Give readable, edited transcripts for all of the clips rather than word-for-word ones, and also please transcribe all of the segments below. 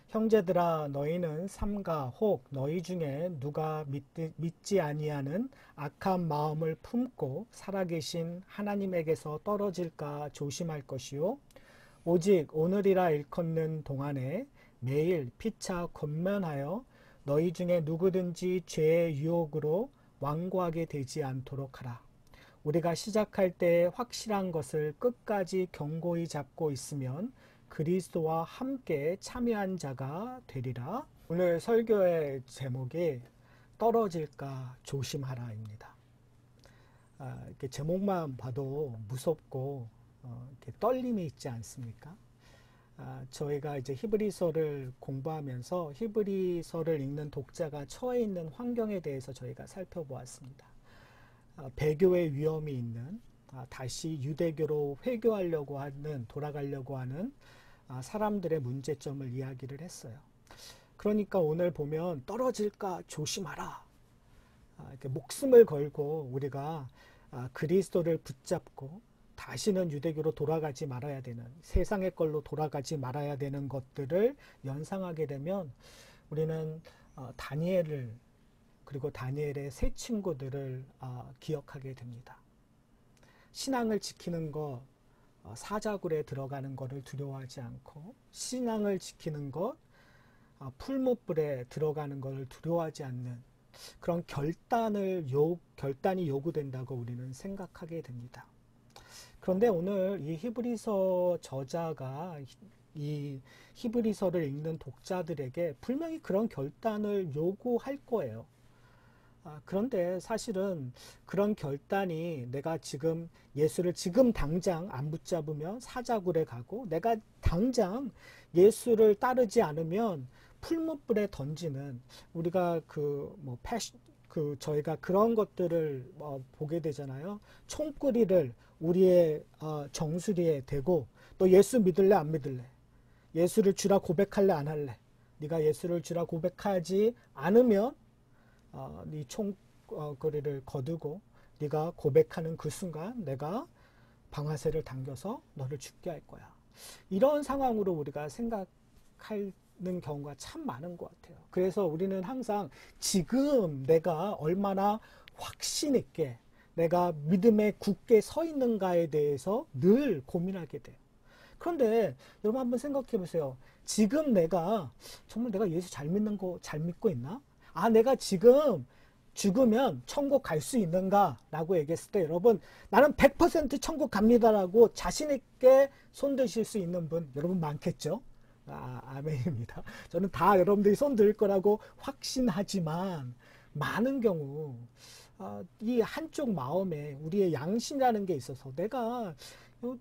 형제들아 너희는 삼가 혹 너희 중에 누가 믿지 아니하는 악한 마음을 품고 살아계신 하나님에게서 떨어질까 조심할 것이요 오직 오늘이라 일컫는 동안에 매일 피차 권면하여 너희 중에 누구든지 죄의 유혹으로 완고하게 되지 않도록 하라. 우리가 시작할 때 확실한 것을 끝까지 견고히 잡고 있으면 그리스도와 함께 참여한 자가 되리라. 오늘 설교의 제목이 떨어질까 조심하라입니다. 이렇게 제목만 봐도 무섭고 이렇게 떨림이 있지 않습니까? 저희가 이제 히브리서를 공부하면서 히브리서를 읽는 독자가 처해 있는 환경에 대해서 저희가 살펴보았습니다. 배교의 위험이 있는 다시 유대교로 회교하려고 하는 돌아가려고 하는 사람들의 문제점을 이야기를 했어요. 그러니까 오늘 보면 떨어질까 조심하라. 이렇게 목숨을 걸고 우리가 그리스도를 붙잡고 다시는 유대교로 돌아가지 말아야 되는 세상의 걸로 돌아가지 말아야 되는 것들을 연상하게 되면 우리는 다니엘을 그리고 다니엘의 세 친구들을 기억하게 됩니다. 신앙을 지키는 것, 사자굴에 들어가는 것을 두려워하지 않고 신앙을 지키는 것, 풀무불에 들어가는 것을 두려워하지 않는 그런 결단이 요구된다고 우리는 생각하게 됩니다. 그런데 오늘 이 히브리서 저자가 이 히브리서를 읽는 독자들에게 분명히 그런 결단을 요구할 거예요. 그런데 사실은 그런 결단이 내가 지금 예수를 지금 당장 안 붙잡으면 사자굴에 가고 내가 당장 예수를 따르지 않으면 풀무불에 던지는 우리가 저희가 그런 것들을 보게 되잖아요. 총구리를 우리의 정수리에 대고 너 예수 믿을래 안 믿을래? 예수를 주라 고백할래 안 할래? 네가 예수를 주라 고백하지 않으면 네 총거리를 거두고 네가 고백하는 그 순간 내가 방아쇠를 당겨서 너를 죽게 할 거야. 이런 상황으로 우리가 생각하는 경우가 참 많은 것 같아요. 그래서 우리는 항상 지금 내가 얼마나 확신 있게 내가 믿음에 굳게 서 있는가에 대해서 늘 고민하게 돼요. 그런데 여러분 한번 생각해 보세요. 지금 정말 내가 예수 잘 믿고 있나? 내가 지금 죽으면 천국 갈 수 있는가? 라고 얘기했을 때 여러분 나는 100% 천국 갑니다라고 자신 있게 손 드실 수 있는 분 여러분 많겠죠? 아멘입니다. 저는 다 여러분들이 손 들 거라고 확신하지만 많은 경우 이 한쪽 마음에 우리의 양심이라는 게 있어서 내가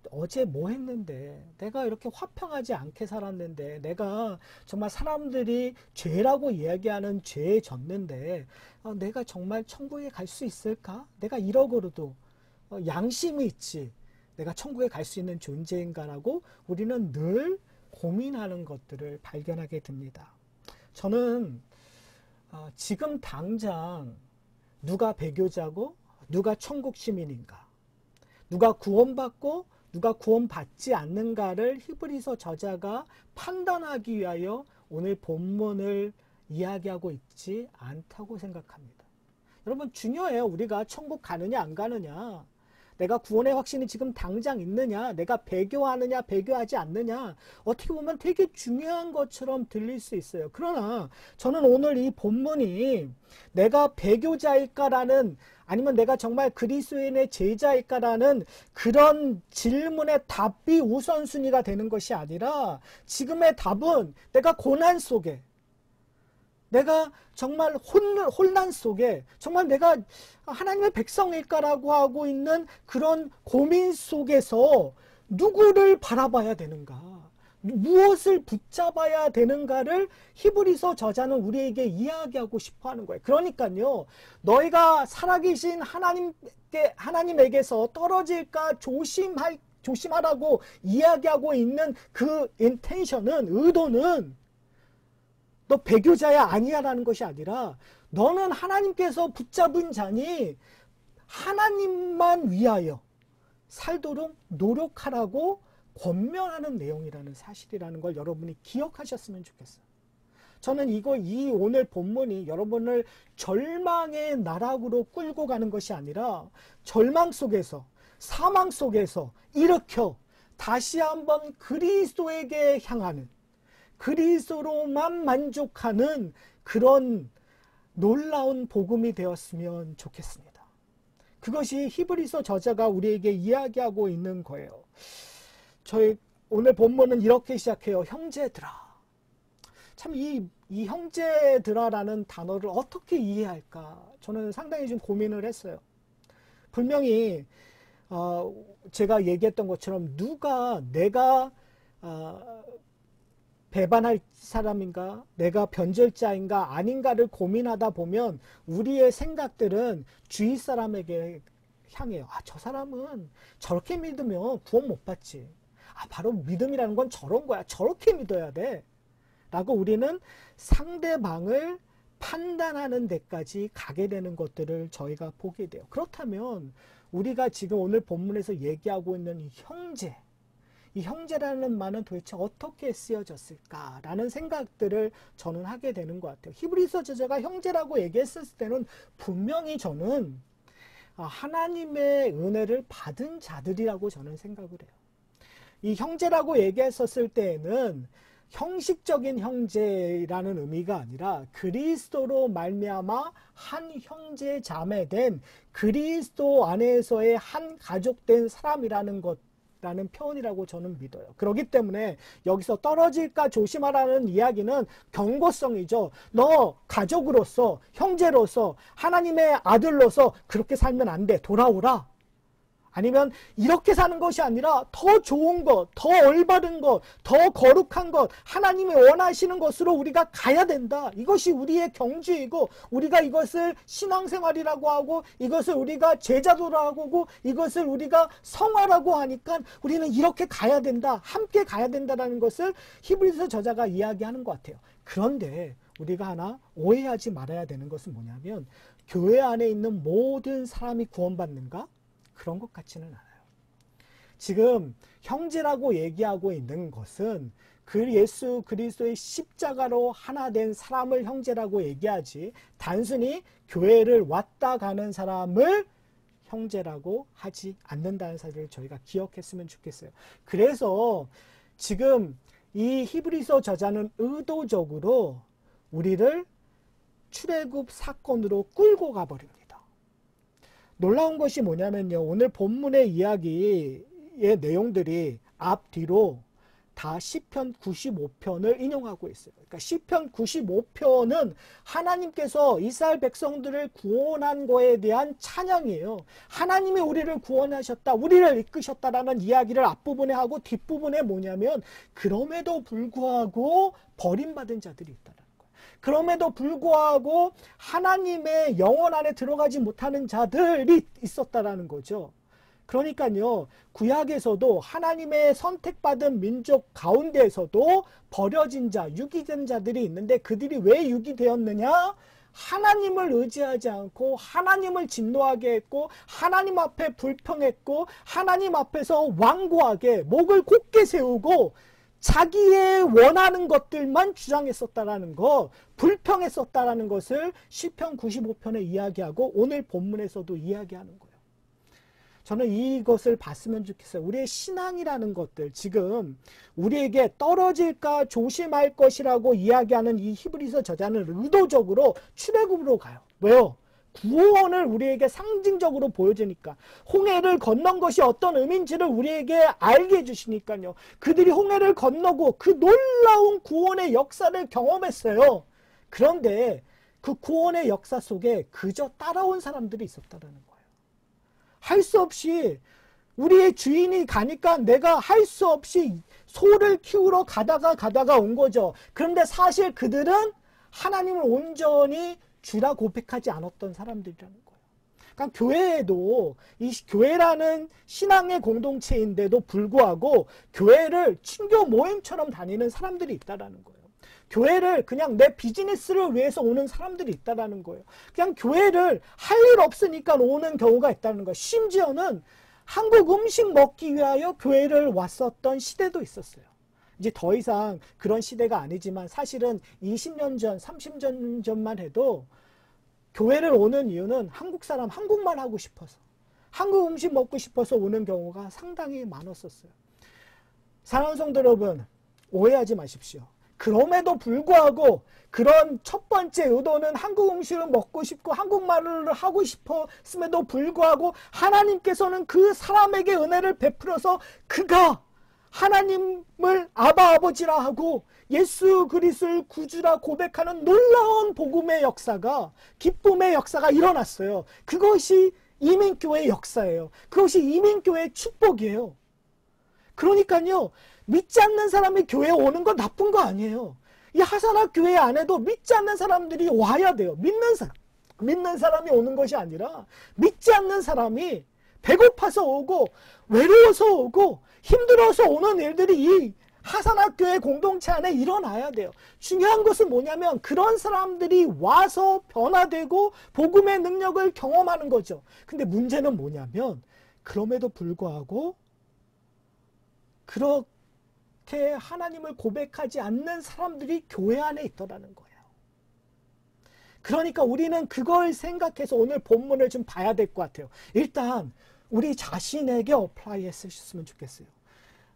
어제 뭐 했는데 내가 이렇게 화평하지 않게 살았는데 내가 정말 사람들이 죄라고 이야기하는 죄에 졌는데 내가 정말 천국에 갈 수 있을까? 내가 이러고도 양심이 있지 내가 천국에 갈 수 있는 존재인가라고 우리는 늘 고민하는 것들을 발견하게 됩니다. 저는 지금 당장 누가 배교자고 누가 천국 시민인가 누가 구원받고 누가 구원받지 않는가를 히브리서 저자가 판단하기 위하여 오늘 본문을 이야기하고 있지 않다고 생각합니다. 여러분 중요해요. 우리가 천국 가느냐 안 가느냐 내가 구원의 확신이 지금 당장 있느냐 내가 배교하느냐 배교하지 않느냐 어떻게 보면 되게 중요한 것처럼 들릴 수 있어요. 그러나 저는 오늘 이 본문이 내가 배교자일까라는 아니면 내가 정말 그리스도인의 제자일까라는 그런 질문의 답이 우선순위가 되는 것이 아니라 지금의 답은 내가 고난 속에 내가 정말 혼란 속에 정말 내가 하나님의 백성일까라고 하고 있는 그런 고민 속에서 누구를 바라봐야 되는가 무엇을 붙잡아야 되는가를 히브리서 저자는 우리에게 이야기하고 싶어 하는 거예요. 그러니까요 너희가 살아계신 하나님에게서 떨어질까 조심하라고 이야기하고 있는 그 인텐션은 의도는 너 배교자야 아니야 라는 것이 아니라 너는 하나님께서 붙잡은 자니 하나님만 위하여 살도록 노력하라고 권면하는 내용이라는 사실이라는 걸 여러분이 기억하셨으면 좋겠어요. 저는 이 오늘 본문이 여러분을 절망의 나락으로 끌고 가는 것이 아니라 절망 속에서, 사망 속에서 일으켜 다시 한번 그리스도에게 향하는, 그리스도로만 만족하는 그런 놀라운 복음이 되었으면 좋겠습니다. 그것이 히브리서 저자가 우리에게 이야기하고 있는 거예요. 저희 오늘 본문은 이렇게 시작해요. 형제들아. 참 이 형제들아라는 단어를 어떻게 이해할까? 저는 상당히 좀 고민을 했어요. 분명히 제가 얘기했던 것처럼 누가 내가 배반할 사람인가, 내가 변절자인가 아닌가를 고민하다 보면 우리의 생각들은 주위 사람에게 향해요. 아, 저 사람은 저렇게 믿으면 구원 못 받지. 아, 바로 믿음이라는 건 저런 거야. 저렇게 믿어야 돼. 라고 우리는 상대방을 판단하는 데까지 가게 되는 것들을 저희가 보게 돼요. 그렇다면 우리가 지금 오늘 본문에서 얘기하고 있는 이 형제, 이 형제라는 말은 도대체 어떻게 쓰여졌을까라는 생각들을 저는 하게 되는 것 같아요. 히브리서 저자가 형제라고 얘기했을 때는 분명히 저는 하나님의 은혜를 받은 자들이라고 저는 생각을 해요. 이 형제라고 얘기했었을 때에는 형식적인 형제라는 의미가 아니라 그리스도로 말미암아 한 형제 자매된 그리스도 안에서의 한 가족된 사람이라는 것라는 표현이라고 저는 믿어요. 그렇기 때문에 여기서 떨어질까 조심하라는 이야기는 경고성이죠. 너 가족으로서, 형제로서, 하나님의 아들로서 그렇게 살면 안 돼. 돌아오라. 아니면 이렇게 사는 것이 아니라 더 좋은 것, 더 올바른 것, 더 거룩한 것, 하나님이 원하시는 것으로 우리가 가야 된다. 이것이 우리의 경주이고 우리가 이것을 신앙생활이라고 하고 이것을 우리가 제자도라고 하고 이것을 우리가 성화라고 하니까 우리는 이렇게 가야 된다. 함께 가야 된다는 것을 히브리서 저자가 이야기하는 것 같아요. 그런데 우리가 하나 오해하지 말아야 되는 것은 뭐냐면 교회 안에 있는 모든 사람이 구원받는가? 그런 것 같지는 않아요. 지금 형제라고 얘기하고 있는 것은 그 예수 그리스도의 십자가로 하나 된 사람을 형제라고 얘기하지 단순히 교회를 왔다 가는 사람을 형제라고 하지 않는다는 사실을 저희가 기억했으면 좋겠어요. 그래서 지금 이 히브리서 저자는 의도적으로 우리를 출애굽 사건으로 끌고 가버립니다. 놀라운 것이 뭐냐면요. 오늘 본문의 이야기의 내용들이 앞뒤로 다 시편 95편을 인용하고 있어요. 그러니까 시편 95편은 하나님께서 이스라엘 백성들을 구원한 거에 대한 찬양이에요. 하나님이 우리를 구원하셨다, 우리를 이끄셨다라는 이야기를 앞부분에 하고 뒷부분에 뭐냐면 그럼에도 불구하고 버림받은 자들이 있다는 거예요. 그럼에도 불구하고 하나님의 영혼 안에 들어가지 못하는 자들이 있었다라는 거죠. 그러니까요, 구약에서도 하나님의 선택받은 민족 가운데에서도 버려진 자, 유기된 자들이 있는데 그들이 왜 유기되었느냐? 하나님을 의지하지 않고 하나님을 진노하게 했고 하나님 앞에 불평했고 하나님 앞에서 완고하게 목을 곧게 세우고 자기의 원하는 것들만 주장했었다라는 거, 불평했었다라는 것을 시편 95편에 이야기하고 오늘 본문에서도 이야기하는 거예요. 저는 이것을 봤으면 좋겠어요. 우리의 신앙이라는 것들, 지금 우리에게 떨어질까 조심할 것이라고 이야기하는 이 히브리서 저자는 의도적으로 출애굽으로 가요. 왜요? 구원을 우리에게 상징적으로 보여주니까. 홍해를 건넌 것이 어떤 의미인지를 우리에게 알게 해주시니까요. 그들이 홍해를 건너고 그 놀라운 구원의 역사를 경험했어요. 그런데 그 구원의 역사 속에 그저 따라온 사람들이 있었다는 거예요. 할 수 없이 우리의 주인이 가니까 내가 할 수 없이 소를 키우러 가다가 온 거죠. 그런데 사실 그들은 하나님을 온전히 주라 고백하지 않았던 사람들이라는 거예요. 그러니까 교회에도 이 교회라는 신앙의 공동체인데도 불구하고 교회를 친교 모임처럼 다니는 사람들이 있다는 거예요. 교회를 그냥 내 비즈니스를 위해서 오는 사람들이 있다는 거예요. 그냥 교회를 할 일 없으니까 오는 경우가 있다는 거예요. 심지어는 한국 음식 먹기 위하여 교회를 왔었던 시대도 있었어요. 이제 더 이상 그런 시대가 아니지만 사실은 20년 전, 30년 전만 해도 교회를 오는 이유는 한국 사람 한국말 하고 싶어서, 한국 음식 먹고 싶어서 오는 경우가 상당히 많았었어요. 사랑하는 성도 여러분, 오해하지 마십시오. 그럼에도 불구하고 그런 첫 번째 의도는 한국 음식을 먹고 싶고 한국말을 하고 싶었음에도 불구하고 하나님께서는 그 사람에게 은혜를 베풀어서 그가 하나님을 아바 아버지라 하고 예수 그리스도를 구주라 고백하는 놀라운 복음의 역사가, 기쁨의 역사가 일어났어요. 그것이 이민교회의 역사예요. 그것이 이민교회의 축복이에요. 그러니까요, 믿지 않는 사람이 교회에 오는 건 나쁜 거 아니에요. 이 하산학 교회 안에도 믿지 않는 사람들이 와야 돼요. 믿는 사람이 오는 것이 아니라 믿지 않는 사람이 배고파서 오고 외로워서 오고 힘들어서 오는 일들이 이 하산학 교회 공동체 안에 일어나야 돼요. 중요한 것은 뭐냐면 그런 사람들이 와서 변화되고 복음의 능력을 경험하는 거죠. 근데 문제는 뭐냐면 그럼에도 불구하고 그렇게 하나님을 고백하지 않는 사람들이 교회 안에 있더라는 거예요. 그러니까 우리는 그걸 생각해서 오늘 본문을 좀 봐야 될 것 같아요. 일단 우리 자신에게 어플라이 했으셨으면 좋겠어요.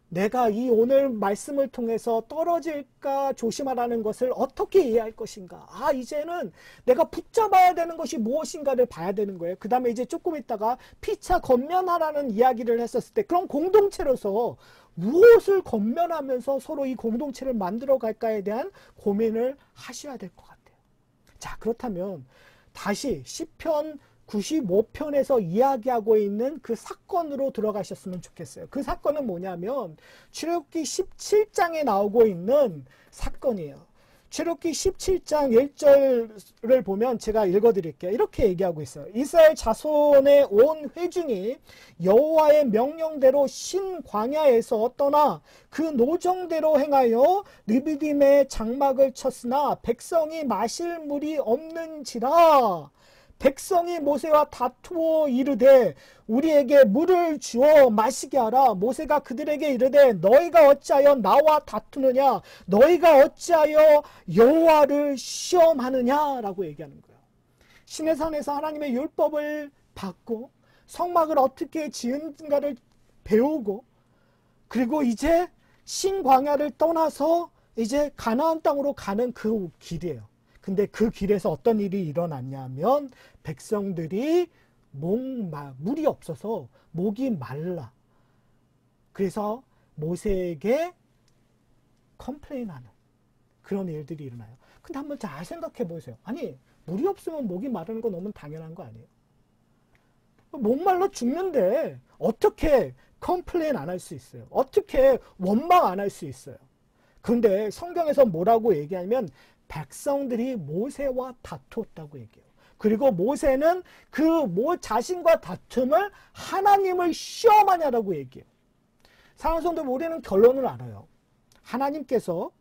내가 이 오늘 말씀을 통해서 떨어질까 조심하라는 것을 어떻게 이해할 것인가. 이제는 내가 붙잡아야 되는 것이 무엇인가를 봐야 되는 거예요. 그 다음에 이제 조금 있다가 피차 건면하라는 이야기를 했었을 때 그런 공동체로서 무엇을 건면하면서 서로 이 공동체를 만들어 갈까에 대한 고민을 하셔야 될 것 같아요. 자, 그렇다면 다시 시편 95편에서 이야기하고 있는 그 사건으로 들어가셨으면 좋겠어요. 그 사건은 뭐냐면 출애굽기 17장에 나오고 있는 사건이에요. 출애굽기 17장 1절을 보면 제가 읽어드릴게요. 이렇게 얘기하고 있어요. 이스라엘 자손의 온 회중이 여호와의 명령대로 신 광야에서 떠나 그 노정대로 행하여 르비딤의 장막을 쳤으나 백성이 마실 물이 없는지라. 백성이 모세와 다투어 이르되 우리에게 물을 주어 마시게 하라. 모세가 그들에게 이르되 너희가 어찌하여 나와 다투느냐, 너희가 어찌하여 여호와를 시험하느냐라고 얘기하는 거예요. 시내산에서 하나님의 율법을 받고 성막을 어떻게 지은가를 배우고 그리고 이제 신광야를 떠나서 이제 가나안 땅으로 가는 그 길이에요. 근데 그 길에서 어떤 일이 일어났냐면 백성들이 물이 없어서 목이 말라. 그래서 모세에게 컴플레인하는 그런 일들이 일어나요. 근데 한번 잘 생각해 보세요. 아니, 물이 없으면 목이 마르는 거 너무 당연한 거 아니에요? 목말라 죽는데 어떻게 컴플레인 안 할 수 있어요? 어떻게 원망 안 할 수 있어요? 근데 성경에서 뭐라고 얘기하면 백성들이 모세와 다투었다고 얘기해요. 그리고 모세는 그 자신과 다툼을 하나님을 시험하냐라고 얘기해요. 사랑하는 성도, 우리는 결론을 알아요. 하나님께서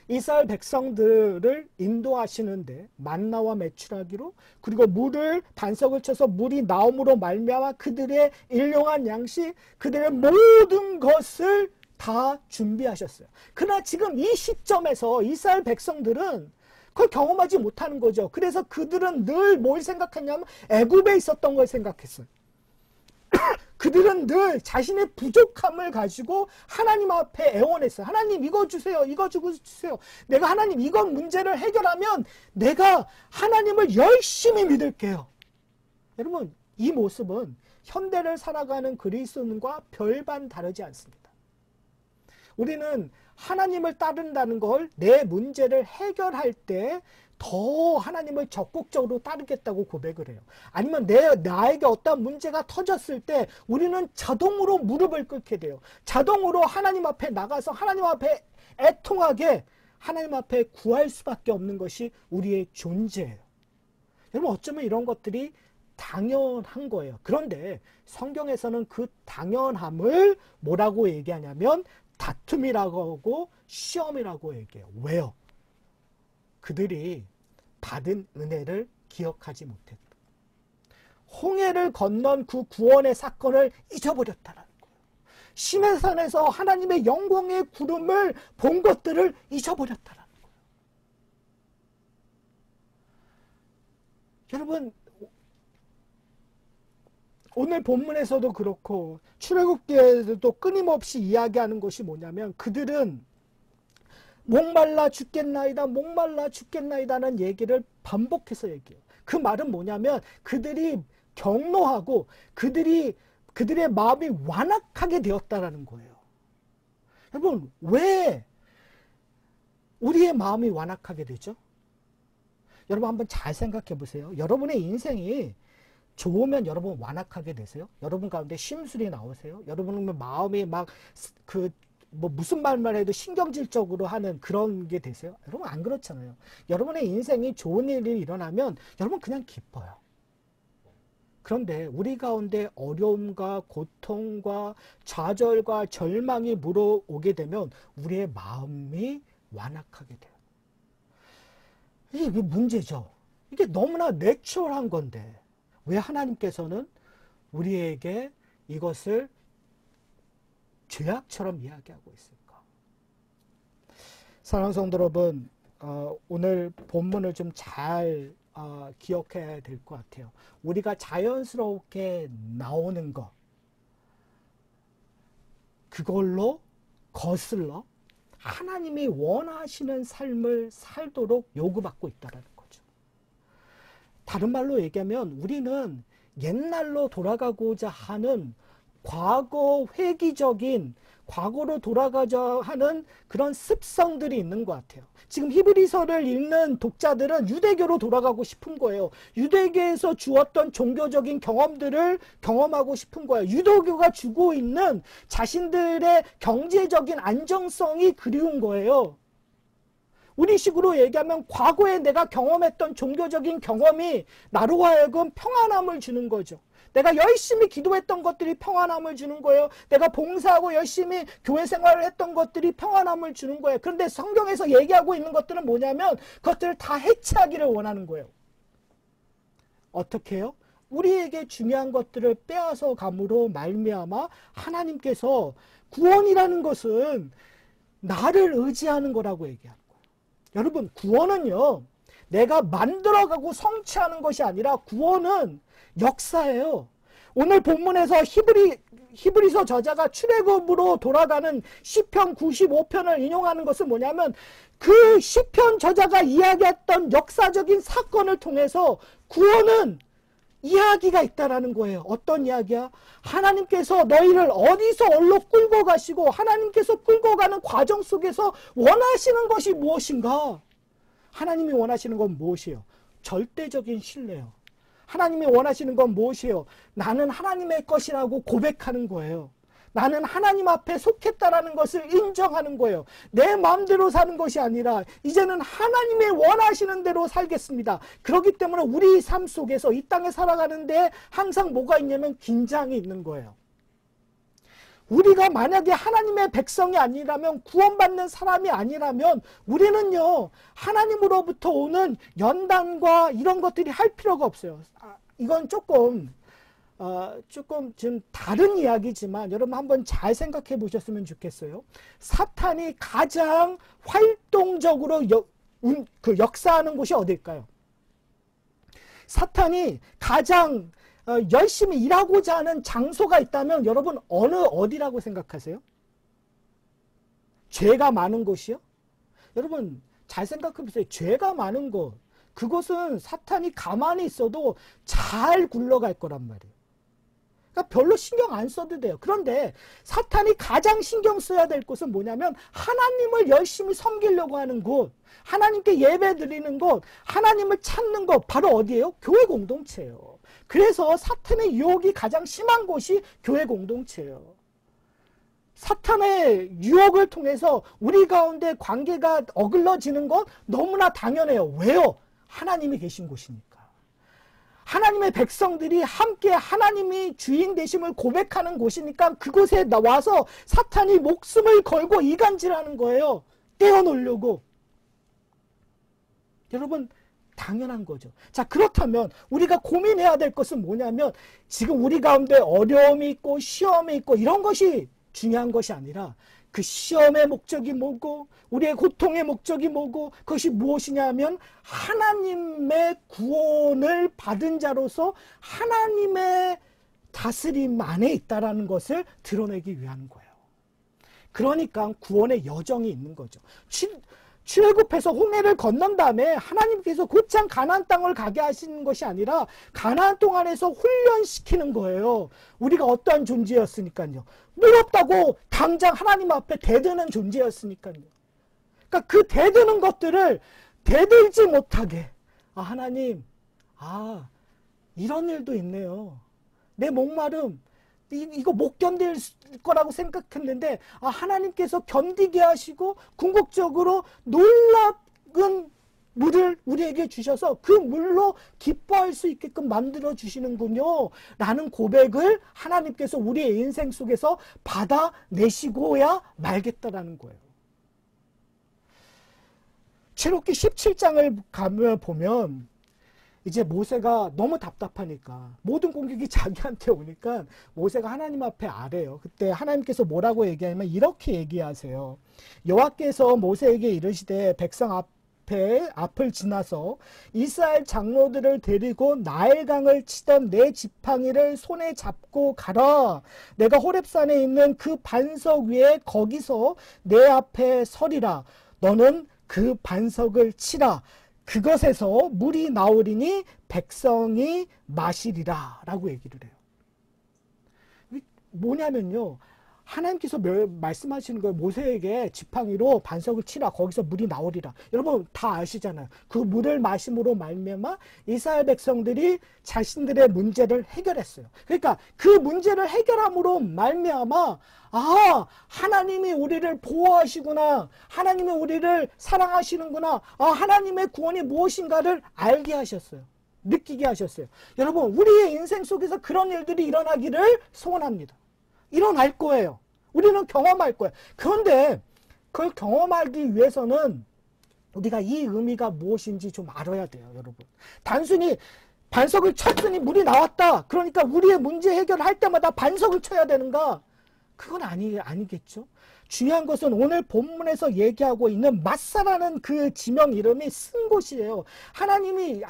이스라엘 백성들을 인도하시는데 만나와 메추라기로 그리고 물을 반석을 쳐서 물이 나옴으로 말미암아 그들의 일용한 양식, 그들의 모든 것을 다 준비하셨어요. 그러나 지금 이 시점에서 이스라엘 백성들은 그걸 경험하지 못하는 거죠. 그래서 그들은 늘 뭘 생각했냐면 애굽에 있었던 걸 생각했어요. 그들은 늘 자신의 부족함을 가지고 하나님 앞에 애원했어요. 하나님 이거 주세요. 이거 주세요. 내가 하나님 이건 문제를 해결하면 내가 하나님을 열심히 믿을게요. 여러분, 이 모습은 현대를 살아가는 그리스도인과 별반 다르지 않습니다. 우리는 하나님을 따른다는 걸 내 문제를 해결할 때 더 하나님을 적극적으로 따르겠다고 고백을 해요. 아니면 나에게 어떤 문제가 터졌을 때 우리는 자동으로 무릎을 꿇게 돼요. 자동으로 하나님 앞에 나가서 하나님 앞에 애통하게 하나님 앞에 구할 수밖에 없는 것이 우리의 존재예요. 여러분, 어쩌면 이런 것들이 당연한 거예요. 그런데 성경에서는 그 당연함을 뭐라고 얘기하냐면 다툼이라고 하고 시험이라고 얘기해요. 왜요? 그들이 받은 은혜를 기억하지 못했다. 홍해를 건넌 그 구원의 사건을 잊어버렸다는 거예요. 시내산에서 하나님의 영광의 구름을 본 것들을 잊어버렸다라는 거예요. 여러분, 오늘 본문에서도 그렇고 출애굽기에서도 끊임없이 이야기하는 것이 뭐냐면 그들은 목말라 죽겠나이다, 목말라 죽겠나이다는 얘기를 반복해서 얘기해요. 그 말은 뭐냐면 그들이 경노하고 그들의 마음이 완악하게 되었다라는 거예요. 여러분, 왜 우리의 마음이 완악하게 되죠? 여러분 한번 잘 생각해 보세요. 여러분의 인생이 좋으면 여러분 완악하게 되세요? 여러분 가운데 심술이 나오세요? 여러분 마음이 막 무슨 말만 해도 신경질적으로 하는 그런 게 되세요? 여러분 안 그렇잖아요. 여러분의 인생이 좋은 일이 일어나면 여러분 그냥 기뻐요. 그런데 우리 가운데 어려움과 고통과 좌절과 절망이 물어오게 되면 우리의 마음이 완악하게 돼요. 이게 문제죠. 이게 너무나 내추럴한 건데 왜 하나님께서는 우리에게 이것을 죄악처럼 이야기하고 있을까? 사랑하는 성도 여러분, 오늘 본문을 좀 잘 기억해야 될 것 같아요. 우리가 자연스럽게 나오는 것, 그걸로 거슬러 하나님이 원하시는 삶을 살도록 요구받고 있다는 거죠. 다른 말로 얘기하면 우리는 옛날로 돌아가고자 하는 과거 회귀적인 과거로 돌아가자 하는 그런 습성들이 있는 것 같아요. 지금 히브리서를 읽는 독자들은 유대교로 돌아가고 싶은 거예요. 유대교에서 주었던 종교적인 경험들을 경험하고 싶은 거예요. 유대교가 주고 있는 자신들의 경제적인 안정성이 그리운 거예요. 우리식으로 얘기하면 과거에 내가 경험했던 종교적인 경험이 나로 하여금 평안함을 주는 거죠. 내가 열심히 기도했던 것들이 평안함을 주는 거예요. 내가 봉사하고 열심히 교회 생활을 했던 것들이 평안함을 주는 거예요. 그런데 성경에서 얘기하고 있는 것들은 뭐냐면 그것들을 다 해체하기를 원하는 거예요. 어떻게 해요? 우리에게 중요한 것들을 빼앗아 감으로 말미암아 하나님께서 구원이라는 것은 나를 의지하는 거라고 얘기하는 거예요. 여러분, 구원은요, 내가 만들어가고 성취하는 것이 아니라 구원은 역사예요. 오늘 본문에서 히브리서 저자가 출애굽으로 돌아가는 시편 95편을 인용하는 것은 뭐냐면 그 시편 저자가 이야기했던 역사적인 사건을 통해서 구원은 이야기가 있다라는 거예요. 어떤 이야기야? 하나님께서 너희를 어디서 어디로 끌고 가시고 하나님께서 끌고 가는 과정 속에서 원하시는 것이 무엇인가? 하나님이 원하시는 건 무엇이에요? 절대적인 신뢰요. 하나님이 원하시는 건 무엇이에요? 나는 하나님의 것이라고 고백하는 거예요. 나는 하나님 앞에 속했다라는 것을 인정하는 거예요. 내 마음대로 사는 것이 아니라 이제는 하나님의 원하시는 대로 살겠습니다. 그렇기 때문에 우리 삶 속에서 이 땅에 살아가는데 항상 뭐가 있냐면 긴장이 있는 거예요. 우리가 만약에 하나님의 백성이 아니라면, 구원받는 사람이 아니라면 우리는요, 하나님으로부터 오는 연단과 이런 것들이 할 필요가 없어요. 이건 조금 좀 다른 이야기지만 여러분 한번 잘 생각해 보셨으면 좋겠어요. 사탄이 가장 활동적으로 역사하는 곳이 어딜까요? 사탄이 가장 열심히 일하고자 하는 장소가 있다면 여러분 어디라고 생각하세요? 죄가 많은 곳이요? 여러분 잘 생각해 보세요. 죄가 많은 곳, 그것은 사탄이 가만히 있어도 잘 굴러갈 거란 말이에요. 그러니까 별로 신경 안 써도 돼요. 그런데 사탄이 가장 신경 써야 될 곳은 뭐냐면 하나님을 열심히 섬기려고 하는 곳, 하나님께 예배 드리는 곳, 하나님을 찾는 곳, 바로 어디예요? 교회 공동체예요. 그래서 사탄의 유혹이 가장 심한 곳이 교회 공동체예요. 사탄의 유혹을 통해서 우리 가운데 관계가 어글러지는 건 너무나 당연해요. 왜요? 하나님이 계신 곳이니까. 하나님의 백성들이 함께 하나님이 주인 되심을 고백하는 곳이니까 그곳에 나와서 사탄이 목숨을 걸고 이간질하는 거예요. 떼어놓으려고. 여러분 당연한 거죠. 자, 그렇다면 우리가 고민해야 될 것은 뭐냐면 지금 우리 가운데 어려움이 있고 시험이 있고 이런 것이 중요한 것이 아니라 그 시험의 목적이 뭐고 우리의 고통의 목적이 뭐고 그것이 무엇이냐 하면 하나님의 구원을 받은 자로서 하나님의 다스림 안에 있다라는 것을 드러내기 위한 거예요. 그러니까 구원의 여정이 있는 거죠. 출애굽해서 홍해를 건넌 다음에 하나님께서 곧장 가나안 땅을 가게 하시는 것이 아니라 가나안 땅 안에서 훈련시키는 거예요. 우리가 어떠한 존재였으니까요. 무겁다고 당장 하나님 앞에 대드는 존재였으니까요. 그러니까 그 대드는 것들을 대들지 못하게 하나님 이런 일도 있네요. 내 목마름 이거 못 견딜 거라고 생각했는데 하나님께서 견디게 하시고 궁극적으로 놀라운 물을 우리에게 주셔서 그 물로 기뻐할 수 있게끔 만들어 주시는군요 라는 고백을 하나님께서 우리의 인생 속에서 받아내시고야 말겠다라는 거예요. 출애굽기 17장을 가면 보면 이제 모세가 너무 답답하니까 모든 공격이 자기한테 오니까 모세가 하나님 앞에 아뢰요. 그때 하나님께서 뭐라고 얘기하냐면 이렇게 얘기하세요. 여호와께서 모세에게 이르시되 백성 앞을 지나서 이스라엘 장로들을 데리고 나일강을 치던 내 지팡이를 손에 잡고 가라. 내가 호렙산에 있는 그 반석 위에 거기서 내 앞에 서리라. 너는 그 반석을 치라. 그것에서 물이 나오리니 백성이 마시리라 라고 얘기를 해요. 뭐냐면요, 하나님께서 말씀하시는 거예요. 모세에게 지팡이로 반석을 치라. 거기서 물이 나오리라. 여러분 다 아시잖아요. 그 물을 마심으로 말미암아 이스라엘 백성들이 자신들의 문제를 해결했어요. 그러니까 그 문제를 해결함으로 말미암아 하나님이 우리를 보호하시구나. 하나님이 우리를 사랑하시는구나. 하나님의 구원이 무엇인가를 알게 하셨어요. 느끼게 하셨어요. 여러분 우리의 인생 속에서 그런 일들이 일어나기를 소원합니다. 일어날 거예요. 우리는 경험할 거예요. 그런데 그걸 경험하기 위해서는 우리가 이 의미가 무엇인지 좀 알아야 돼요. 여러분 단순히 반석을 쳤으니 물이 나왔다. 그러니까 우리의 문제 해결할 때마다 반석을 쳐야 되는가? 그건 아니겠죠. 중요한 것은 오늘 본문에서 얘기하고 있는 마사라는 그 지명 이름이 쓴 곳이에요. 하나님의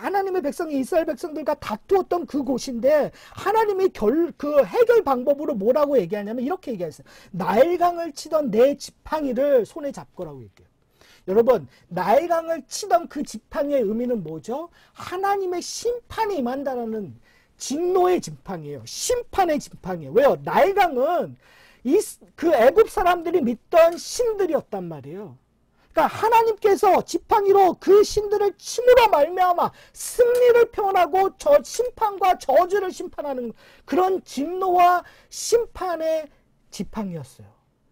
백성이 이스라엘 백성들과 다투었던 그 곳인데 하나님이 그 해결 방법으로 뭐라고 얘기하냐면 이렇게 얘기했어요. 나일강을 치던 내 지팡이를 손에 잡고라고 얘기해요. 여러분 나일강을 치던 그 지팡이의 의미는 뭐죠? 하나님의 심판이 임한다는 진노의 지팡이에요. 심판의 지팡이에요. 왜요? 나일강은 그 애굽 사람들이 믿던 신들이었단 말이에요. 그러니까 하나님께서 지팡이로 그 신들을 침으로 말미암아 승리를 표현하고 심판과 저주를 심판하는 그런 진노와 심판의 지팡이였어요.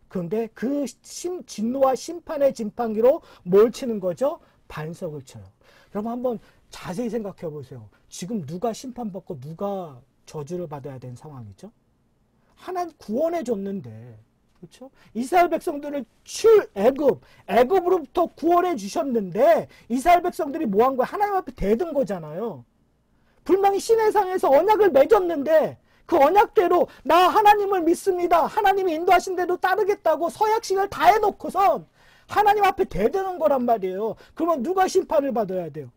그런데 그 진노와 심판의 지팡이로 뭘 치는 거죠? 반석을 쳐요. 여러분 한번 자세히 생각해 보세요. 지금 누가 심판받고 누가 저주를 받아야 되는 상황이죠? 하나님 구원해 줬는데, 그렇죠? 이스라엘 백성들을 애굽으로부터 구원해 주셨는데 이스라엘 백성들이 뭐 한 거야? 하나님 앞에 대든 거잖아요. 분명히 시내상에서 언약을 맺었는데 그 언약대로 나 하나님을 믿습니다. 하나님이 인도하신 대로 따르겠다고 서약식을 다 해놓고선 하나님 앞에 대드는 거란 말이에요. 그러면 누가 심판을 받아야 돼요?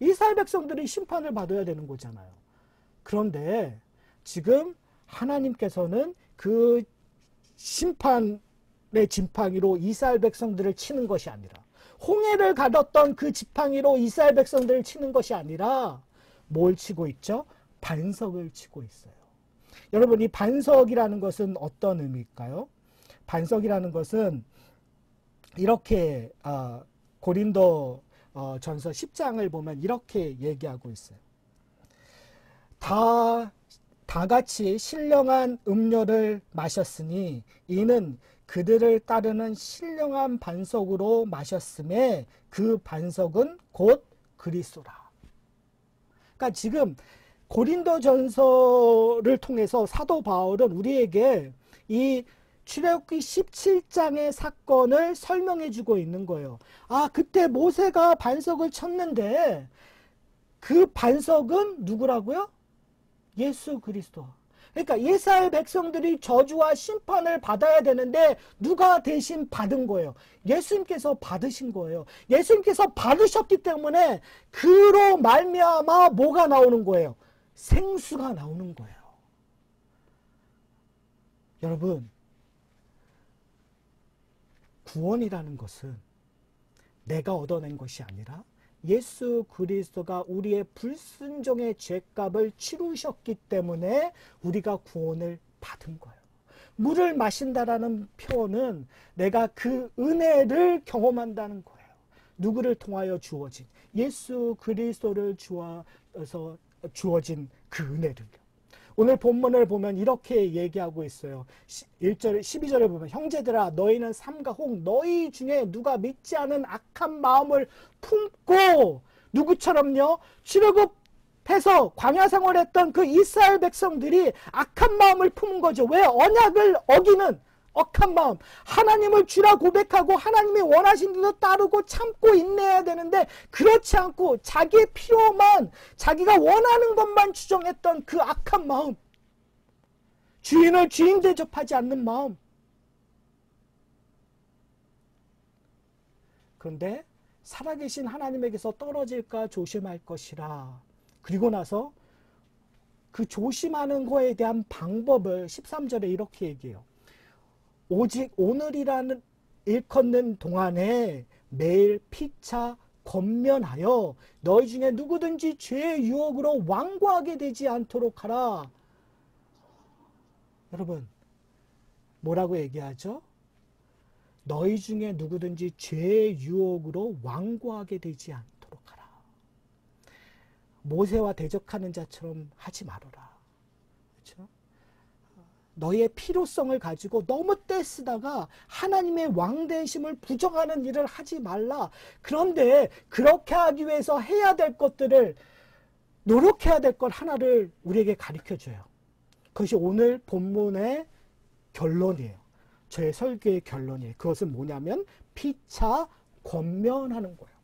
이스라엘 백성들이 심판을 받아야 되는 거잖아요. 그런데 지금 하나님께서는 그 심판의 지팡이로 이스라엘 백성들을 치는 것이 아니라 홍해를 가뒀던 그 지팡이로 이스라엘 백성들을 치는 것이 아니라 뭘 치고 있죠? 반석을 치고 있어요. 여러분 이 반석이라는 것은 어떤 의미일까요? 반석이라는 것은 이렇게 고린도 전서 10장을 보면 이렇게 얘기하고 있어요. 다 같이 신령한 음료를 마셨으니 이는 그들을 따르는 신령한 반석으로 마셨음에 그 반석은 곧 그리스도라. 그러니까 지금 고린도전서를 통해서 사도 바울은 우리에게 이 출애굽기 17장의 사건을 설명해 주고 있는 거예요. 그때 모세가 반석을 쳤는데 그 반석은 누구라고요? 예수 그리스도. 그러니까 이스라엘 백성들이 저주와 심판을 받아야 되는데 누가 대신 받은 거예요? 예수님께서 받으신 거예요. 예수님께서 받으셨기 때문에 그로 말미암아 뭐가 나오는 거예요? 생수가 나오는 거예요. 여러분, 구원이라는 것은 내가 얻어낸 것이 아니라 예수 그리스도가 우리의 불순종의 죄값을 치르셨기 때문에 우리가 구원을 받은 거예요. 물을 마신다라는 표현은 내가 그 은혜를 경험한다는 거예요. 누구를 통하여 주어진? 예수 그리스도를 주어서 주어진 그 은혜를요. 오늘 본문을 보면 이렇게 얘기하고 있어요. 1절, 12절을 보면 형제들아 너희는 삼가 혹 너희 중에 누가 믿지 않은 악한 마음을 품고 누구처럼요? 출애굽해서 광야 생활했던 그 이스라엘 백성들이 악한 마음을 품은 거죠. 왜? 언약을 어기는 억한 마음. 하나님을 주라 고백하고 하나님이 원하신 대로 따르고 참고 인내해야 되는데 그렇지 않고 자기의 필요만, 자기가 원하는 것만 추정했던 그 악한 마음. 주인을 주인 대접하지 않는 마음. 그런데 살아계신 하나님에게서 떨어질까 조심할 것이라. 그리고 나서 그 조심하는 거에 대한 방법을 13절에 이렇게 얘기해요. 오직 오늘이라는 일컫는 동안에 매일 피차 권면하여 너희 중에 누구든지 죄의 유혹으로 완고하게 되지 않도록 하라. 여러분, 뭐라고 얘기하죠? 너희 중에 누구든지 죄의 유혹으로 완고하게 되지 않도록 하라. 모세와 대적하는 자처럼 하지 말아라. 그렇죠? 너희의 필요성을 가지고 너무 떼쓰다가 하나님의 왕되심을 부정하는 일을 하지 말라. 그런데 그렇게 하기 위해서 해야 될 것들을, 노력해야 될 것 하나를 우리에게 가르쳐줘요. 그것이 오늘 본문의 결론이에요. 저의 설교의 결론이에요. 그것은 뭐냐면 피차 권면하는 거예요.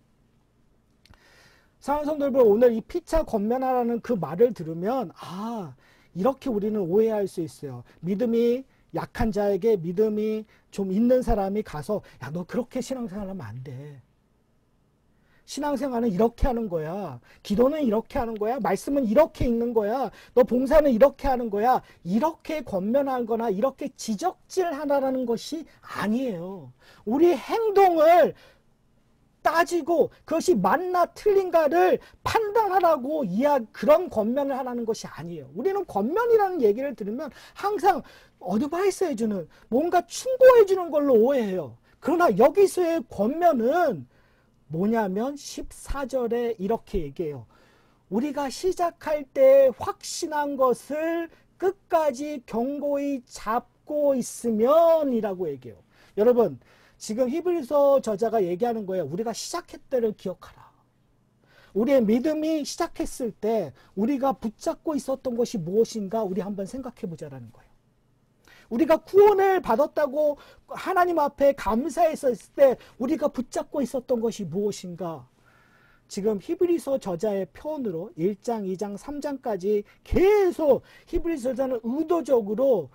사랑하는 성도 여러분, 오늘 이 피차 권면하라는 그 말을 들으면 이렇게 우리는 오해할 수 있어요. 믿음이 약한 자에게 믿음이 좀 있는 사람이 가서 야, 너 그렇게 신앙생활하면 안 돼. 신앙생활은 이렇게 하는 거야. 기도는 이렇게 하는 거야. 말씀은 이렇게 읽는 거야. 너 봉사는 이렇게 하는 거야. 이렇게 권면하거나 이렇게 지적질하라는 것이 아니에요. 우리 행동을 따지고 그것이 맞나 틀린가를 판단하라고 그런 권면을 하라는 것이 아니에요. 우리는 권면이라는 얘기를 들으면 항상 어드바이스 해주는, 뭔가 충고해주는 걸로 오해해요. 그러나 여기서의 권면은 뭐냐면 14절에 이렇게 얘기해요. 우리가 시작할 때 확신한 것을 끝까지 견고히 잡고 있으면 이라고 얘기해요. 여러분, 지금 히브리서 저자가 얘기하는 거예요. 우리가 시작했다를 기억하라. 우리의 믿음이 시작했을 때 우리가 붙잡고 있었던 것이 무엇인가 우리 한번 생각해 보자라는 거예요. 우리가 구원을 받았다고 하나님 앞에 감사했었을 때 우리가 붙잡고 있었던 것이 무엇인가? 지금 히브리서 저자의 표현으로 1장, 2장, 3장까지 계속 히브리서 저자는 의도적으로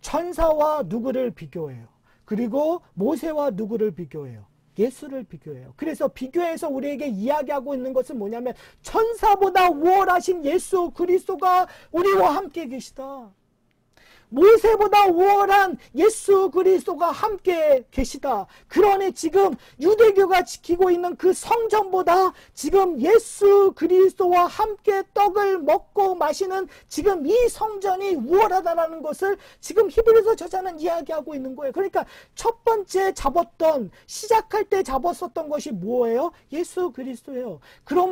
천사와 누구를 비교해요. 그리고 모세와 누구를 비교해요? 예수를 비교해요. 그래서 비교해서 우리에게 이야기하고 있는 것은 뭐냐면 천사보다 우월하신 예수 그리스도가 우리와 함께 계시다. 모세보다 우월한 예수 그리스도가 함께 계시다. 그러니 지금 유대교가 지키고 있는 그 성전보다 지금 예수 그리스도와 함께 떡을 먹고 마시는 지금 이 성전이 우월하다는 것을 지금 히브리서 저자는 이야기하고 있는 거예요. 그러니까 첫 번째 시작할 때 잡았었던 것이 뭐예요? 예수 그리스도예요. 그런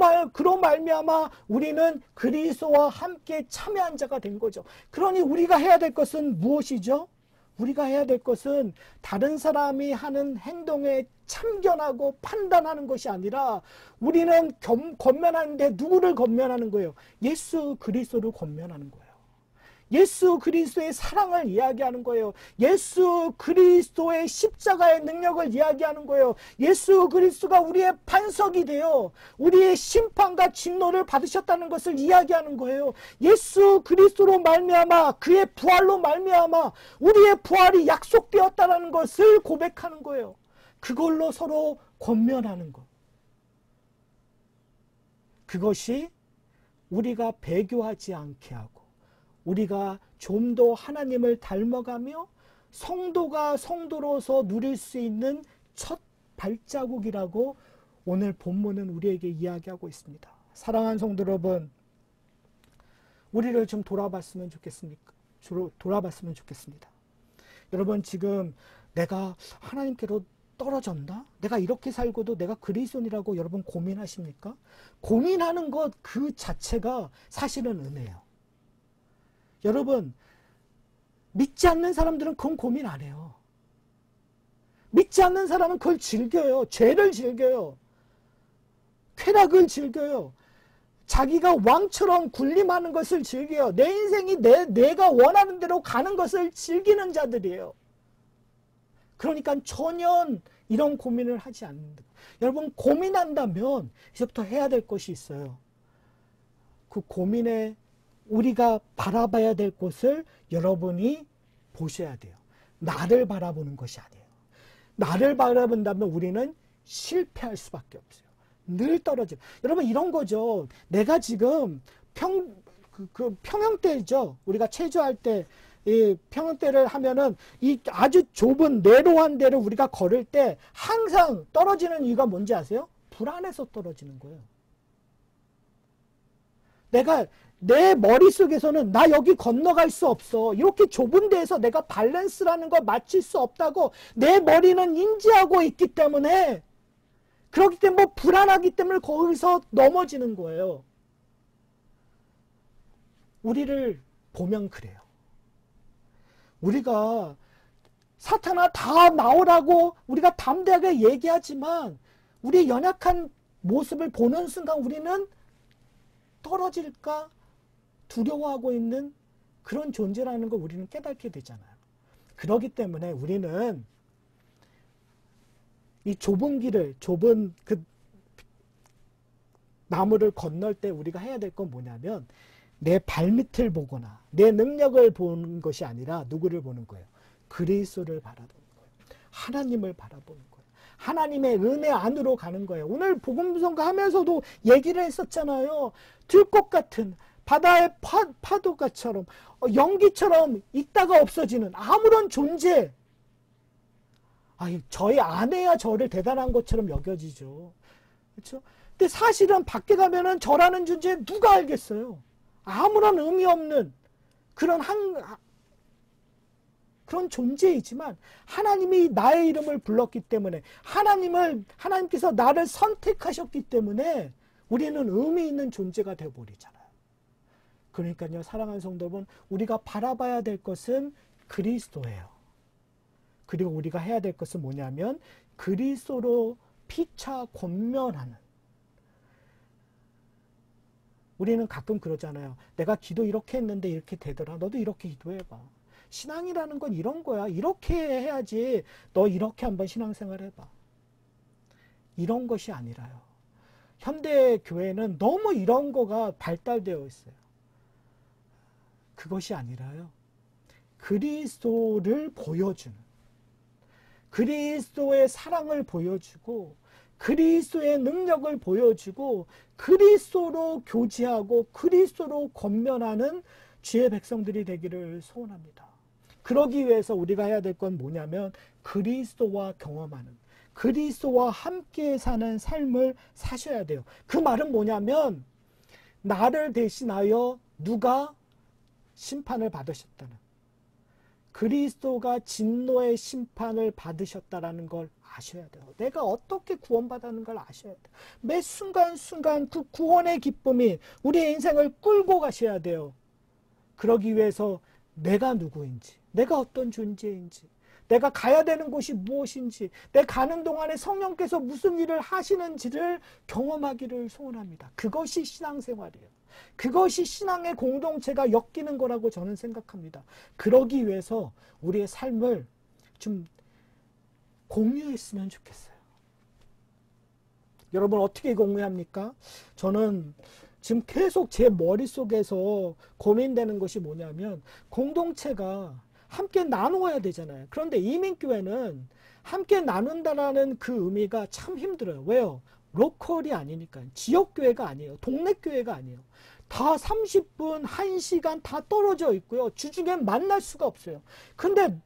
말미암아 우리는 그리스도와 함께 참여한 자가 된 거죠. 그러니 우리가 해야 될 것은 무엇이죠? 우리가 해야 될 것은 다른 사람이 하는 행동에 참견하고 판단하는 것이 아니라 우리는 권면하는데 누구를 권면하는 거예요? 예수 그리스도를 권면하는 거예요. 예수 그리스도의 사랑을 이야기하는 거예요. 예수 그리스도의 십자가의 능력을 이야기하는 거예요. 예수 그리스도가 우리의 반석이 되어 우리의 심판과 진노를 받으셨다는 것을 이야기하는 거예요. 예수 그리스도로 말미암아 그의 부활로 말미암아 우리의 부활이 약속되었다는 것을 고백하는 거예요. 그걸로 서로 권면하는 것. 그것이 우리가 배교하지 않게 하고 우리가 좀 더 하나님을 닮아가며 성도가 성도로서 누릴 수 있는 첫 발자국이라고 오늘 본문은 우리에게 이야기하고 있습니다. 사랑하는 성도 여러분, 우리를 좀 돌아봤으면 좋겠습니까? 돌아봤으면 좋겠습니다. 여러분, 지금 내가 하나님께로 떨어졌나? 내가 이렇게 살고도 내가 그리스도인이라고 여러분 고민하십니까? 고민하는 것 그 자체가 사실은 은혜예요. 여러분, 믿지 않는 사람들은 그건 고민 안 해요. 믿지 않는 사람은 그걸 즐겨요. 죄를 즐겨요. 쾌락을 즐겨요. 자기가 왕처럼 군림하는 것을 즐겨요. 내 인생이 내가 원하는 대로 가는 것을 즐기는 자들이에요. 그러니까 전혀 이런 고민을 하지 않는다. 여러분, 고민한다면 이제부터 해야 될 것이 있어요. 그 고민에 우리가 바라봐야 될 곳을 여러분이 보셔야 돼요. 나를 바라보는 것이 아니에요. 나를 바라본다면 우리는 실패할 수밖에 없어요. 늘 떨어져. 여러분, 이런 거죠. 내가 지금 평형대죠. 우리가 체조할 때 이 평형대를 하면은 이 아주 좁은 내로한 데를 우리가 걸을 때 항상 떨어지는 이유가 뭔지 아세요? 불안해서 떨어지는 거예요. 내가 내 머릿속에서는 나 여기 건너갈 수 없어. 이렇게 좁은 데에서 내가 밸런스라는 걸 맞출 수 없다고 내 머리는 인지하고 있기 때문에, 그렇기 때문에 불안하기 때문에 거기서 넘어지는 거예요. 우리를 보면 그래요. 우리가 사탄아 다 나오라고 우리가 담대하게 얘기하지만 우리의 연약한 모습을 보는 순간 우리는 떨어질까 두려워하고 있는 그런 존재라는 걸 우리는 깨닫게 되잖아요. 그렇기 때문에 우리는 이 좁은 길을, 좁은 그 나무를 건널 때 우리가 해야 될 건 뭐냐면 내 발밑을 보거나 내 능력을 보는 것이 아니라 누구를 보는 거예요? 그리스도를 바라보는 거예요. 하나님을 바라보는 거예요. 하나님의 은혜 안으로 가는 거예요. 오늘 복음성가 하면서도 얘기를 했었잖아요. 들꽃 같은 바다의 파도가처럼 연기처럼 있다가 없어지는 아무런 존재. 저희 아내야 저를 대단한 것처럼 여겨지죠. 그렇죠? 근데 사실은 밖에 가면은 저라는 존재 누가 알겠어요? 아무런 의미 없는 그런 존재이지만 하나님이 나의 이름을 불렀기 때문에 하나님께서 나를 선택하셨기 때문에 우리는 의미 있는 존재가 되어버리잖아요. 그러니까요, 사랑하는 성도 여러분, 우리가 바라봐야 될 것은 그리스도예요. 그리고 우리가 해야 될 것은 뭐냐면 그리스도로 피차 권면하는. 우리는 가끔 그러잖아요. 내가 기도 이렇게 했는데 이렇게 되더라. 너도 이렇게 기도해봐. 신앙이라는 건 이런 거야. 이렇게 해야지. 너 이렇게 한번 신앙생활 해봐. 이런 것이 아니라요. 현대 교회는 너무 이런 거가 발달되어 있어요. 그것이 아니라요. 그리스도를 보여주는, 그리스도의 사랑을 보여주고 그리스도의 능력을 보여주고 그리스도로 교제하고 그리스도로 권면하는 주의 백성들이 되기를 소원합니다. 그러기 위해서 우리가 해야 될 건 뭐냐면 그리스도와 경험하는, 그리스도와 함께 사는 삶을 사셔야 돼요. 그 말은 뭐냐면 나를 대신하여 누가 심판을 받으셨다는, 그리스도가 진노의 심판을 받으셨다라는 걸 아셔야 돼요. 내가 어떻게 구원받았는 걸 아셔야 돼요. 매 순간순간 그 구원의 기쁨이 우리의 인생을 끌고 가셔야 돼요. 그러기 위해서 내가 누구인지, 내가 어떤 존재인지, 내가 가야 되는 곳이 무엇인지, 내 가는 동안에 성령께서 무슨 일을 하시는지를 경험하기를 소원합니다. 그것이 신앙생활이에요. 그것이 신앙의 공동체가 엮이는 거라고 저는 생각합니다. 그러기 위해서 우리의 삶을 좀 공유했으면 좋겠어요. 여러분 어떻게 공유합니까? 저는 지금 계속 제 머릿속에서 고민되는 것이 뭐냐면 공동체가 함께 나누어야 되잖아요. 그런데 이민교회는 함께 나눈다라는 그 의미가 참 힘들어요. 왜요? 로컬이 아니니까. 지역교회가 아니에요. 동네교회가 아니에요. 다 30분, 1시간 다 떨어져 있고요. 주중엔 만날 수가 없어요. 근데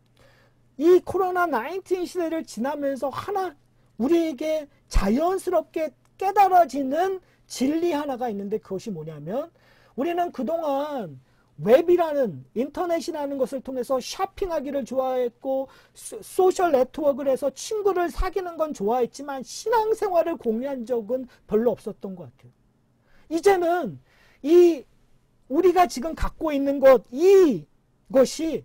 이 코로나19 시대를 지나면서 하나 우리에게 자연스럽게 깨달아지는 진리 하나가 있는데 그것이 뭐냐면 우리는 그동안 웹이라는 인터넷이라는 것을 통해서 쇼핑하기를 좋아했고 소셜 네트워크를 해서 친구를 사귀는 건 좋아했지만 신앙생활을 공유한 적은 별로 없었던 것 같아요. 이제는 우리가 지금 갖고 있는 이것이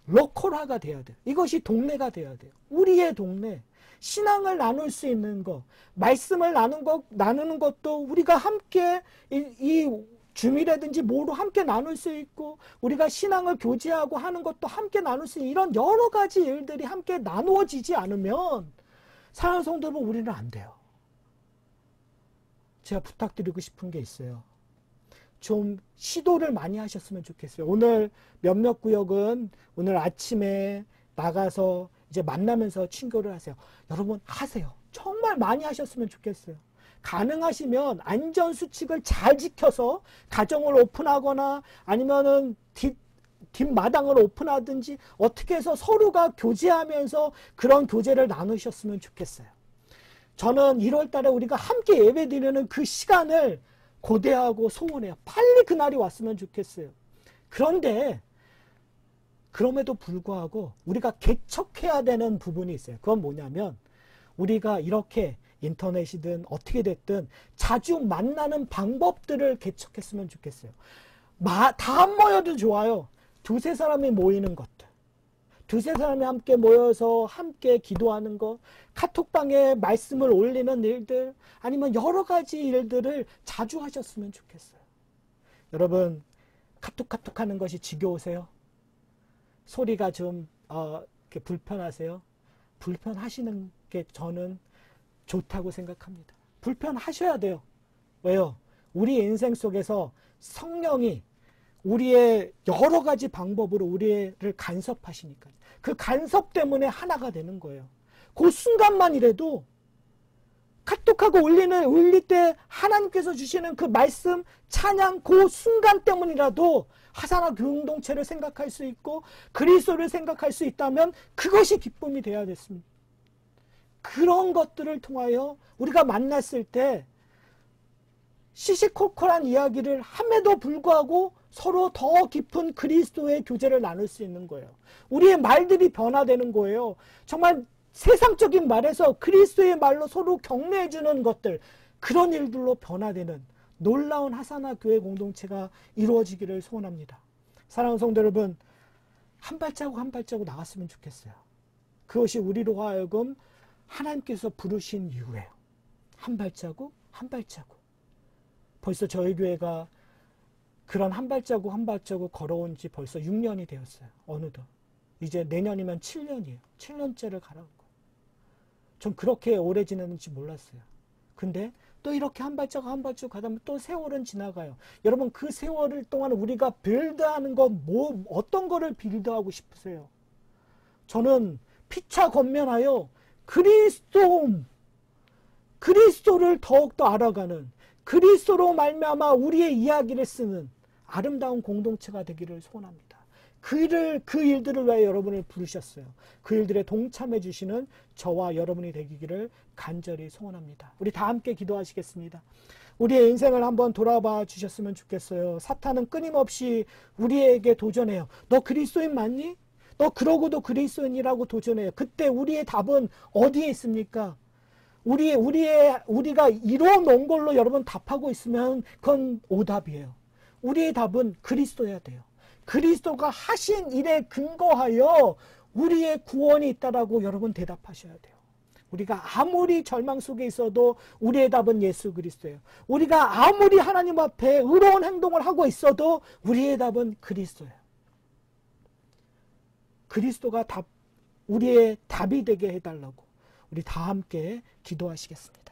로컬화가 돼야 돼요. 이것이 동네가 돼야 돼요. 우리의 동네. 신앙을 나눌 수 있는 것, 말씀을 나누는 것도 우리가 함께 이 줌이라든지 뭐로 함께 나눌 수 있고 우리가 신앙을 교제하고 하는 것도 함께 나눌 수 있는 이런 여러 가지 일들이 함께 나누어지지 않으면 사랑하는 성도 여러분 우리는 안 돼요. 제가 부탁드리고 싶은 게 있어요. 좀 시도를 많이 하셨으면 좋겠어요. 오늘 몇몇 구역은 오늘 아침에 나가서 이제 만나면서 친교를 하세요. 여러분 하세요. 정말 많이 하셨으면 좋겠어요. 가능하시면 안전수칙을 잘 지켜서 가정을 오픈하거나 아니면은 뒷마당을 오픈하든지 어떻게 해서 서로가 교제하면서 그런 교제를 나누셨으면 좋겠어요. 저는 1월 달에 우리가 함께 예배 드리는 그 시간을 고대하고 소원해요. 빨리 그날이 왔으면 좋겠어요. 그런데 그럼에도 불구하고 우리가 개척해야 되는 부분이 있어요. 그건 뭐냐면 우리가 이렇게 인터넷이든 어떻게 됐든 자주 만나는 방법들을 개척했으면 좋겠어요. 다 안 모여도 좋아요. 두세 사람이 모이는 것들. 두세 사람이 함께 모여서 함께 기도하는 것, 카톡방에 말씀을 올리는 일들, 아니면 여러 가지 일들을 자주 하셨으면 좋겠어요. 여러분, 카톡 하는 것이 지겨우세요? 소리가 좀 이렇게 불편하세요? 불편하시는 게 저는 좋다고 생각합니다. 불편하셔야 돼요. 왜요? 우리 인생 속에서 성령이 우리의 여러 가지 방법으로 우리를 간섭하시니까 그 간섭 때문에 하나가 되는 거예요. 그 순간만이라도 카톡하고 올릴 때 하나님께서 주시는 그 말씀, 찬양 그 순간 때문이라도 하사나 공동체를 생각할 수 있고 그리스도를 생각할 수 있다면 그것이 기쁨이 되어야 됐습니다. 그런 것들을 통하여 우리가 만났을 때 시시콜콜한 이야기를 함에도 불구하고 서로 더 깊은 그리스도의 교제를 나눌 수 있는 거예요. 우리의 말들이 변화되는 거예요. 정말 세상적인 말에서 그리스도의 말로 서로 격려해주는 것들, 그런 일들로 변화되는 놀라운 하사나 교회 공동체가 이루어지기를 소원합니다. 사랑하는 성도 여러분, 한 발자국 한 발자국 나갔으면 좋겠어요. 그것이 우리로 하여금 하나님께서 부르신 이유예요. 한 발자국 한 발자국. 벌써 저희 교회가 그런 한 발자국 한 발자국 걸어온 지 벌써 6년이 되었어요. 어느덧. 이제 내년이면 7년이에요. 7년째를 가라는 거예요. 전 그렇게 오래 지내는지 몰랐어요. 근데 또 이렇게 한 발자국 한 발자국 가다 보면 또 세월은 지나가요. 여러분 그 세월을 동안 우리가 빌드하는 건 어떤 거를 빌드하고 싶으세요? 저는 피차 건면하여 그리스도를 더욱더 알아가는 그리스도로 말미암아 우리의 이야기를 쓰는 아름다운 공동체가 되기를 소원합니다. 그 일들을 왜 여러분을 부르셨어요? 그 일들에 동참해 주시는 저와 여러분이 되기를 간절히 소원합니다. 우리 다 함께 기도하시겠습니다. 우리의 인생을 한번 돌아봐 주셨으면 좋겠어요. 사탄은 끊임없이 우리에게 도전해요. 너 그리스도인 맞니? 너 그러고도 그리스도인이라고 도전해요. 그때 우리의 답은 어디에 있습니까? 우리가 이뤄놓은 걸로 여러분 답하고 있으면 그건 오답이에요. 우리의 답은 그리스도여야 돼요. 그리스도가 하신 일에 근거하여 우리의 구원이 있다라고 여러분 대답하셔야 돼요. 우리가 아무리 절망 속에 있어도 우리의 답은 예수 그리스도예요. 우리가 아무리 하나님 앞에 의로운 행동을 하고 있어도 우리의 답은 그리스도예요. 그리스도가 우리의 답이 되게 해달라고 우리 다 함께 기도하시겠습니다.